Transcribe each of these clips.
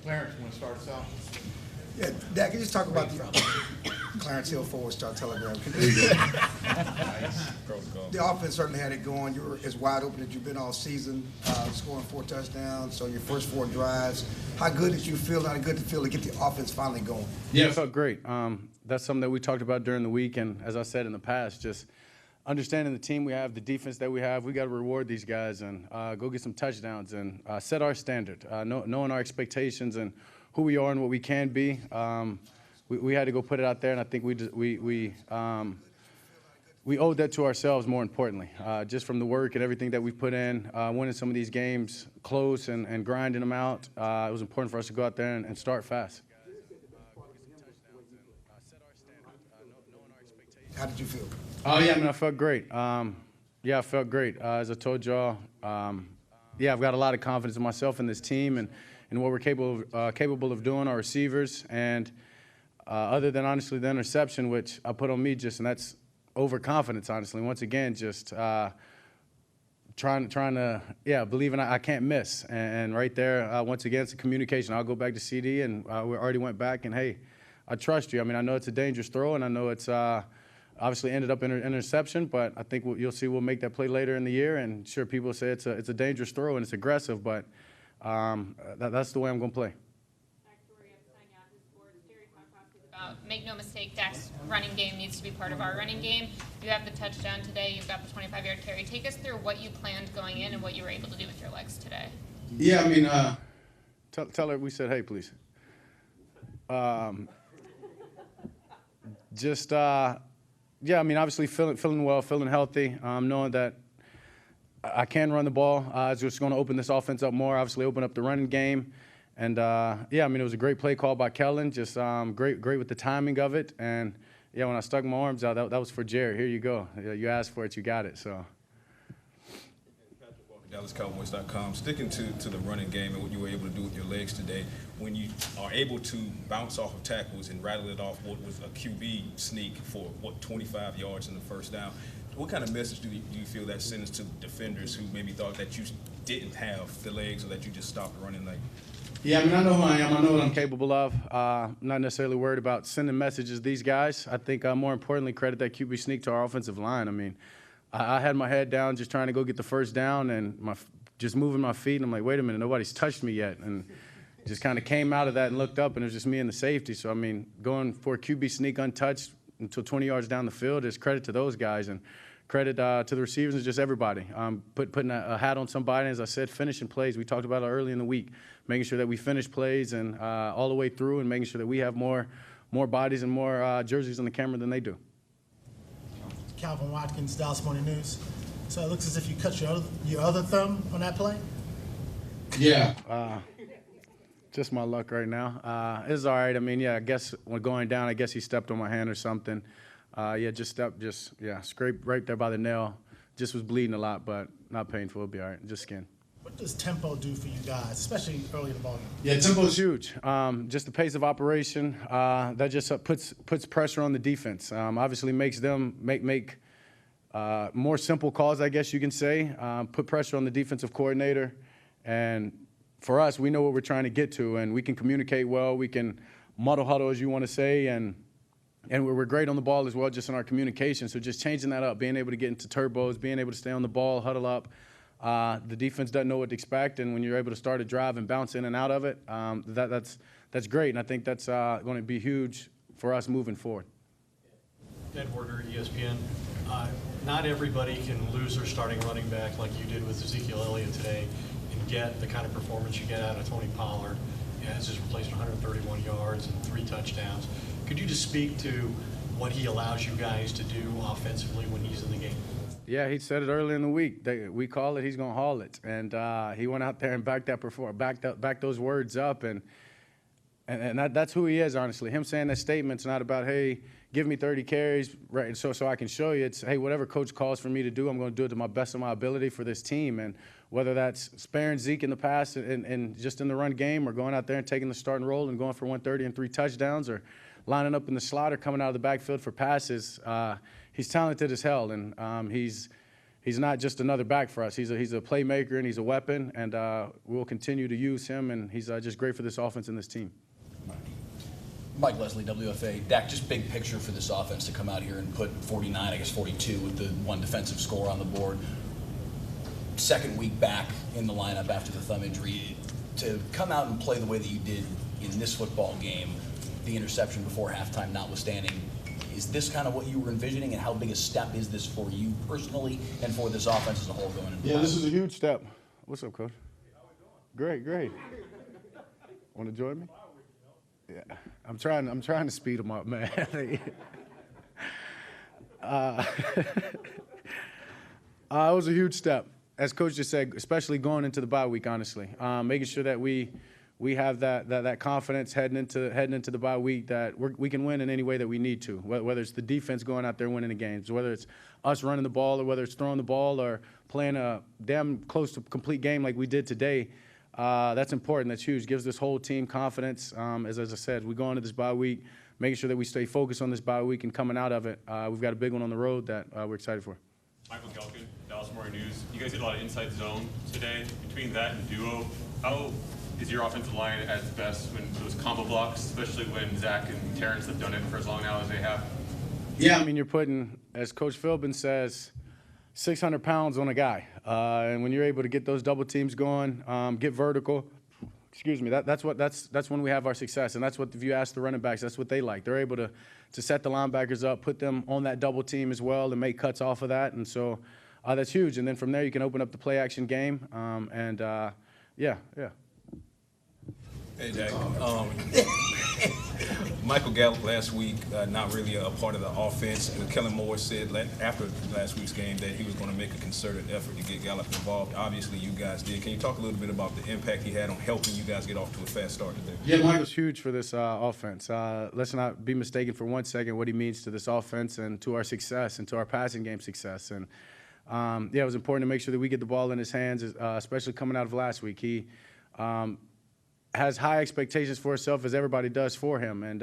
Clarence, want to start us out? Yeah, Dak, can you just talk about the Clarence Hill Forward Star Telegram? The offense certainly had it going. You were as wide open as you've been all season, scoring 4 touchdowns, so your first 4 drives. How good did you feel, how good did it feel to get the offense finally going? Yeah, it felt great. That's something that we talked about during the week, and as I said in the past, just understanding the team we have, the defense that we have, we got to reward these guys and go get some touchdowns and set our standard, knowing our expectations and who we are and what we can be. We had to go put it out there, and I think we owed that to ourselves more importantly, just from the work and everything that we put in, winning some of these games close and grinding them out. It was important for us to go out there and start fast. How did you feel? Oh, yeah, I mean, I felt great. Yeah, I felt great. As I told y'all, yeah, I've got a lot of confidence in myself and this team and what we're capable of doing, our receivers. And other than, honestly, the interception, which I put on me and that's overconfidence, honestly. Once again, just trying to, believing I can't miss. And right there, once again, it's a communication. I'll go back to CD, and we already went back, and, hey, I trust you. I mean, I know it's a dangerous throw, and I know it's obviously ended up in an interception, but I think you'll see we'll make that play later in the year. And sure, people say it's a dangerous throw and it's aggressive, but that's the way I'm going to play. Make no mistake, Dak's running game needs to be part of our running game. You have the touchdown today. You've got the 25-yard carry. Take us through what you planned going in and what you were able to do with your legs today. Yeah, I mean, tell her we said, hey, please. Yeah, I mean, obviously feeling well, feeling healthy, knowing that I can run the ball. It's just going to open this offense up more, obviously open up the running game. And, yeah, I mean, it was a great play call by Kellen, just great with the timing of it. And, yeah, when I stuck my arms out, that was for Jared. Here you go. You asked for it, you got it. So. DallasCowboys.com. Sticking to the running game and what you were able to do with your legs today, when you are able to bounce off of tackles and rattle it off what was a QB sneak for, 25 yards in the first down, what kind of message do you feel that sends to defenders who maybe thought that you didn't have the legs or that you just stopped running late? Yeah, I mean, I know who I am. I know what I'm capable of. I'm not necessarily worried about sending messages to these guys. I think more importantly, credit that QB sneak to our offensive line. I mean, I had my head down just trying to go get the first down and just moving my feet. And I'm like, wait a minute, nobody's touched me yet. And just kind of came out of that and looked up, and it was just me and the safety. So, I mean, going for a QB sneak untouched until 20 yards down the field is credit to those guys. And credit to the receivers and just everybody. Putting a hat on somebody, as I said, finishing plays. We talked about it early in the week, making sure that we finish plays and all the way through and making sure that we have more bodies and more jerseys on the camera than they do. Calvin Watkins, Dallas Morning News. So it looks as if you cut your other thumb on that play? Yeah. Just my luck right now. It's all right. I mean, yeah, I guess when going down, I guess he stepped on my hand or something. Scraped right there by the nail. Just was bleeding a lot, but not painful. It'll be all right. Just skin. What does tempo do for you guys, especially early in the ballgame? Yeah, tempo is huge. Just the pace of operation, that just puts pressure on the defense. Obviously makes them make more simple calls, I guess you can say. Put pressure on the defensive coordinator. And for us, we know what we're trying to get to, and we can communicate well. We can muddle huddle, as you want to say, and we're great on the ball as well, just in our communication. So just changing that up, being able to get into turbos, being able to stay on the ball, huddle up. The defense doesn't know what to expect, and when you're able to start a drive and bounce in and out of it, that's great. And I think that's going to be huge for us moving forward. Ed Werder, ESPN. Not everybody can lose their starting running back like you did with Ezekiel Elliott today and get the kind of performance you get out of Tony Pollard as his replacement, 131 yards and 3 touchdowns. Could you just speak to what he allows you guys to do offensively when he's in the game? Yeah, he said it early in the week. We call it, he's going to haul it. And he went out there and backed those words up. And that's who he is, honestly. Him saying that statement's not about, hey, give me 30 carries, right? So I can show you. It's, hey, whatever coach calls for me to do, I'm going to do it to my best of my ability for this team. And whether that's sparing Zeke in the past and just in the run game, or going out there and taking the starting role and going for 130 and 3 touchdowns, or lining up in the slot or coming out of the backfield for passes, he's talented as hell. And he's he's not just another back for us. He's a playmaker and he's a weapon, and we'll continue to use him. And he's just great for this offense and this team. Mike Leslie, WFA. Dak, just big picture for this offense to come out here and put 49, I guess 42 with the one defensive score on the board. Second week back in the lineup after the thumb injury. To come out and play the way that you did in this football game, the interception before halftime notwithstanding, is this kind of what you were envisioning, and how big a step is this for you personally and for this offense as a whole going into this is a huge step. What's up, Coach? Great. Want to join me? Yeah, I'm trying to speed them up, man. It was a huge step, as Coach just said, especially going into the bye week. Honestly, making sure that we have that confidence heading into the bye week that we can win in any way that we need to. Whether it's the defense going out there winning the games, whether it's us running the ball, or whether it's throwing the ball, or playing a damn close to complete game like we did today. That's important. That's huge. Gives this whole team confidence. As I said, we go into this bye week, making sure that we stay focused on this bye week and coming out of it. We've got a big one on the road that we're excited for. Michael Gallup, Dallas Morning News. You guys did a lot of inside zone today. Between that and duo, how is your offensive line at its best when those combo blocks, especially when Zach and Terrence have done it for as long now as they have? Yeah, I mean, you're putting, as Coach Philbin says, 600 pounds on a guy. And when you're able to get those double teams going, get vertical, that's when we have our success. And that's what, if you ask the running backs, that's what they like. They're able to set the linebackers up, put them on that double team as well, and make cuts off of that. And so that's huge. And then from there, you can open up the play action game. Yeah. Hey, Dak. Michael Gallup last week, not really a part of the offense. Kellen Moore said after last week's game that he was going to make a concerted effort to get Gallup involved. Obviously, you guys did. Can you talk a little bit about the impact he had on helping you guys get off to a fast start today? Yeah, Michael's huge for this offense. Let's not be mistaken for 1 second what he means to this offense and to our success and to our passing game success. And, it was important to make sure that we get the ball in his hands, especially coming out of last week. He has high expectations for himself, as everybody does for him. And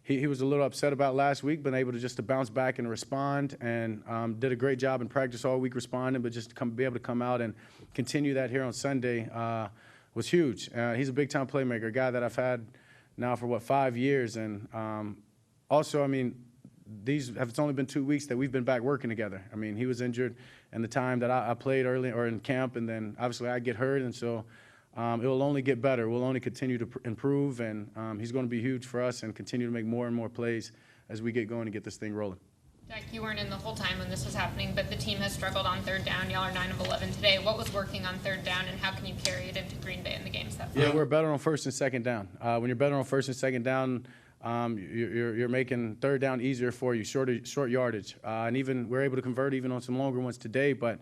he was a little upset about last week, but able to bounce back and respond, and did a great job in practice all week responding, but just to be able to come out and continue that here on Sunday was huge. He's a big-time playmaker, a guy that I've had now for, 5 years. And also, I mean, it's only been 2 weeks that we've been back working together. I mean, he was injured in the time that I played early or in camp, and then obviously I get hurt, and so it will only get better. We'll only continue to improve, and he's going to be huge for us and continue to make more and more plays as we get going and get this thing rolling. Jack, you weren't in the whole time when this was happening, but the team has struggled on third down. Y'all are 9 of 11 today. What was working on third down, and how can you carry it into Green Bay in the games that far? Yeah, we're better on first and second down. When you're better on first and second down, you're making third down easier for you, short yardage. And even we're able to convert even on some longer ones today, but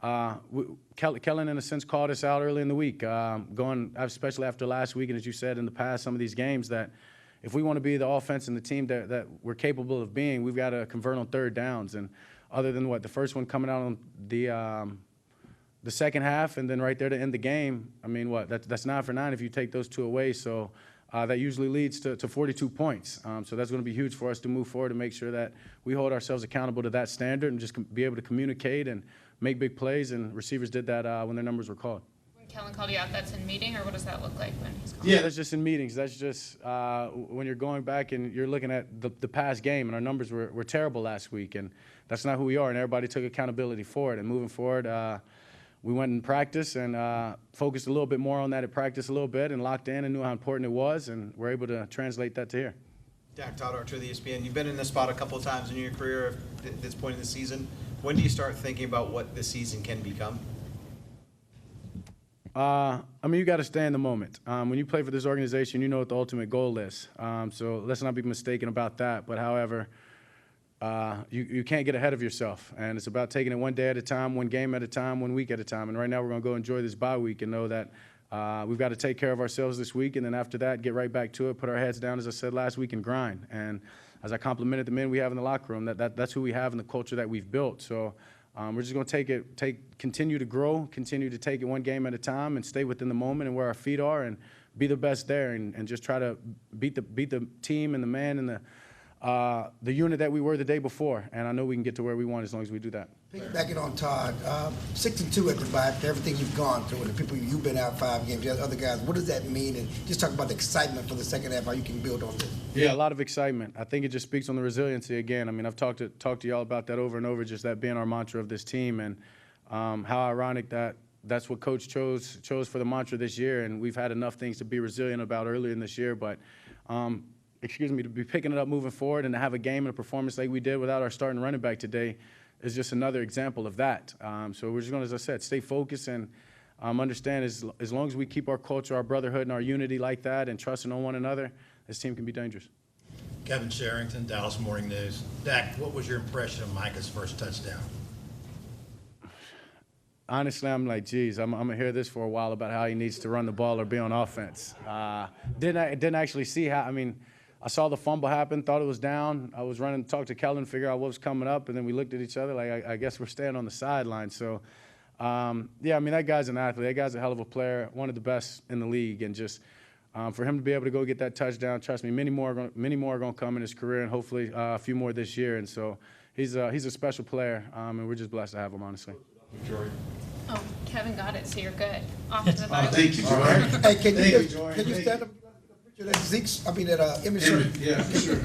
Kellen, in a sense, called us out early in the week, especially after last week, and as you said in the past, some of these games, that if we want to be the offense and the team that we're capable of being, we've got to convert on third downs. And other than the first one coming out on the second half, and then right there to end the game, I mean, that's 9 for 9 if you take those two away. So that usually leads to 42 points. So that's going to be huge for us to move forward and make sure that we hold ourselves accountable to that standard and just be able to communicate and make big plays. And receivers did that when their numbers were called. When Kellen called you out, that's in meeting, or what does that look like when he's calling? Yeah, that's just in meetings. That's just when you're going back and you're looking at the past game, and our numbers were terrible last week, and that's not who we are, and everybody took accountability for it. And moving forward, we went in practice and focused a little bit more on that at practice a little bit, and locked in and knew how important it was, and we're able to translate that to here. Dak, Todd Archer of the ESPN. You've been in this spot a couple of times in your career at this point in the season. When do you start thinking about what this season can become? I mean, you got to stay in the moment. When you play for this organization, you know what the ultimate goal is. So let's not be mistaken about that. But however, you can't get ahead of yourself. And it's about taking it one day at a time, one game at a time, 1 week at a time. And right now we're going to go enjoy this bye week and know that we've got to take care of ourselves this week. And then after that, get right back to it, put our heads down, as I said last week, and grind. And as I complimented the men we have in the locker room, that's who we have and the culture that we've built. So we're just going to continue to grow, continue to take it one game at a time, and stay within the moment and where our feet are, and be the best there, and just try to beat the team and the man and the unit that we were the day before. And I know we can get to where we want as long as we do that. Piggybacking on Todd, 6-2 at the back, everything you've gone through, and the people you've been out 5 games, the other guys, what does that mean? And just talk about the excitement for the second half, how you can build on this. Yeah, a lot of excitement. I think it just speaks on the resiliency again. I mean, I've talked to y'all about that over and over, just that being our mantra of this team, and how ironic that that's what Coach chose for the mantra this year. And we've had enough things to be resilient about earlier in this year, but to be picking it up moving forward and to have a game and a performance like we did without our starting running back today is just another example of that. So we're just going to, as I said, stay focused and understand as long as we keep our culture, our brotherhood, and our unity like that and trusting on one another, this team can be dangerous. Kevin Sherrington, Dallas Morning News. Dak, what was your impression of Micah's first touchdown? Honestly, I'm like, geez, I'm going to hear this for a while about how he needs to run the ball or be on offense. Didn't actually see how, I mean, I saw the fumble happen, thought it was down. I was running to talk to Kellen, figure out what was coming up, and then we looked at each other like, I guess we're staying on the sideline. So, yeah, I mean, that guy's an athlete. That guy's a hell of a player, one of the best in the league. And just for him to be able to go get that touchdown, trust me, many more are going to come in his career, and hopefully a few more this year. And so he's a special player, and we're just blessed to have him, honestly. Oh, Kevin got it, so you're good. Off to the bye. Thank you, Jordan. Hey, can you Jordan. stand up? That Zeke's, I mean, that image. Yeah, sure.